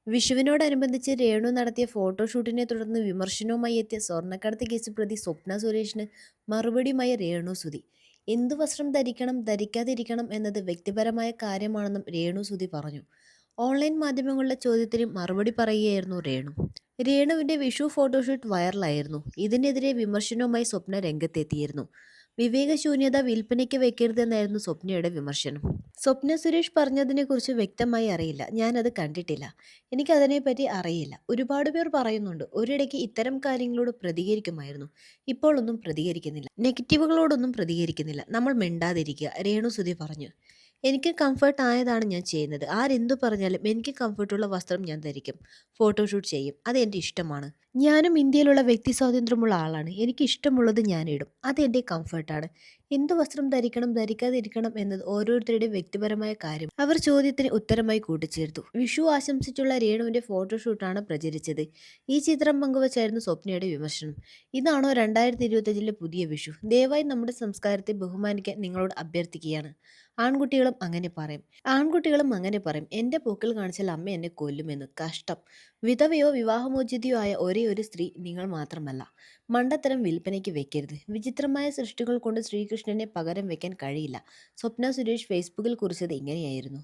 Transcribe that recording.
വിഷുവിനോടനുബന്ധിച്ച് രേണു നടത്തിയ ഫോട്ടോഷൂട്ടിനെ തുടർന്ന് വിമർശനവുമായി എത്തിയ സ്വർണ്ണക്കടത്ത് കേസ് പ്രതി സ്വപ്ന സുരേഷിന് മറുപടിയുമായി രേണു സുധി. എന്തു വസ്ത്രം ധരിക്കണം ധരിക്കാതിരിക്കണം എന്നത് വ്യക്തിപരമായ കാര്യമാണെന്നും രേണു സുധി പറഞ്ഞു. ഓൺലൈൻ മാധ്യമങ്ങളുടെ ചോദ്യത്തിന് മറുപടി പറയുകയായിരുന്നു രേണു. രേണുവിന്റെ വിഷു ഫോട്ടോഷൂട്ട് വൈറലായിരുന്നു. ഇതിനെതിരെ വിമർശനവുമായി സ്വപ്ന രംഗത്തെത്തിയിരുന്നു. വിവേകശൂന്യത വിൽപ്പനയ്ക്ക് വെക്കരുതെന്നായിരുന്നു സ്വപ്നയുടെ വിമർശനം. സ്വപ്ന സുരേഷ് പറഞ്ഞതിനെക്കുറിച്ച് വ്യക്തമായി അറിയില്ല. ഞാനത് കണ്ടിട്ടില്ല. എനിക്കതിനെപ്പറ്റി അറിയില്ല. ഒരുപാട് പേർ പറയുന്നുണ്ട്. ഒരിടയ്ക്ക് ഇത്തരം കാര്യങ്ങളോട് പ്രതികരിക്കുമായിരുന്നു. ഇപ്പോൾ ഒന്നും പ്രതികരിക്കുന്നില്ല. നെഗറ്റീവുകളോടൊന്നും പ്രതികരിക്കുന്നില്ല. നമ്മൾ മിണ്ടാതിരിക്കുക, രേണു സുധി പറഞ്ഞു. എനിക്ക് കംഫർട്ട് ആയതാണ് ഞാൻ ചെയ്യുന്നത്. ആരെന്തു പറഞ്ഞാലും എനിക്ക് കംഫർട്ടുള്ള വസ്ത്രം ഞാൻ ധരിക്കും. ഫോട്ടോഷൂട്ട് ചെയ്യും. അത് എൻ്റെ ഇഷ്ടമാണ്. ഞാനും ഇന്ത്യയിലുള്ള വ്യക്തി സ്വാതന്ത്ര്യമുള്ള ആളാണ്. എനിക്ക് ഇഷ്ടമുള്ളത് ഞാൻ ഇടും. അത് എൻ്റെ കംഫർട്ടാണ്. എന്ത് വസ്ത്രം ധരിക്കണം ധരിക്കാതിരിക്കണം എന്നത് ഓരോരുത്തരുടെയും വ്യക്തിപരമായ കാര്യം. അവർ ചോദ്യത്തിന് ഉത്തരമായി കൂട്ടിച്ചേർത്തു. വിഷു ആശംസിച്ചുള്ള രേണുവിന്റെ ഫോട്ടോഷൂട്ടാണ് പ്രചരിച്ചത്. ഈ ചിത്രം പങ്കുവച്ചായിരുന്നു സ്വപ്നയുടെ വിമർശനം. ഇതാണോ 2025 പുതിയ വിഷു? ദയവായി നമ്മുടെ സംസ്കാരത്തെ ബഹുമാനിക്കാൻ നിങ്ങളോട് അഭ്യർത്ഥിക്കുകയാണ്. ആൺകുട്ടികളും അങ്ങനെ പറയും. എന്റെ പോക്കിൽ കാണിച്ചാൽ അമ്മ എന്നെ കൊല്ലുമെന്ന്. കഷ്ടം. വിധവയോ വിവാഹമോചിതയോ ആയ ഒരേ ഒരു സ്ത്രീ നിങ്ങൾ മാത്രമല്ല. മണ്ടത്തരം വിൽപ്പനയ്ക്ക് വെക്കരുത്. വിചിത്രമായ സൃഷ്ടികൾ കൊണ്ട് ശ്രീകൃഷ്ണനെ പകരം വെക്കാൻ കഴിയില്ല. സ്വപ്ന സുരേഷ് ഫേസ്ബുക്കിൽ കുറിച്ചത് ഇങ്ങനെയായിരുന്നു.